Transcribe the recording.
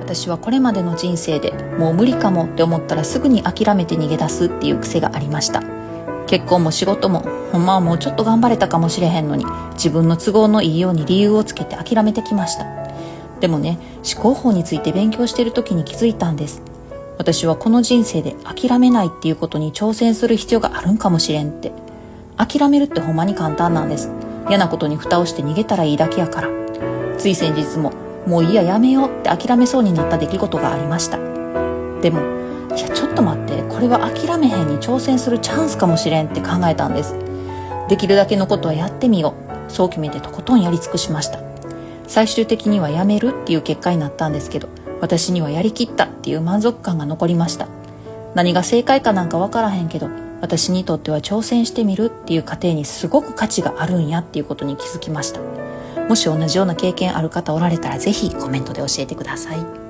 私はこれまでの人生でもう無理かもって思ったらすぐに諦めて逃げ出すっていう癖がありました。結婚も仕事もほんまはもうちょっと頑張れたかもしれへんのに、自分の都合のいいように理由をつけて諦めてきました。でもね、思考法について勉強している時に気づいたんです。私はこの人生で諦めないっていうことに挑戦する必要があるんかもしれんって。諦めるってほんまに簡単なんです。嫌なことに蓋をして逃げたらいいだけやから。つい先日ももういいや、やめようって諦めそうになった出来事がありました。でも、いやちょっと待って、これは諦めへんに挑戦するチャンスかもしれんって考えたんです。できるだけのことはやってみよう、そう決めてとことんやり尽くしました。最終的にはやめるっていう結果になったんですけど、私にはやりきったっていう満足感が残りました。何が正解かなんかわからへんけど、私にとっては挑戦してみるっていう過程にすごく価値があるんやっていうことに気づきました。もし同じような経験ある方おられたら、ぜひコメントで教えてください。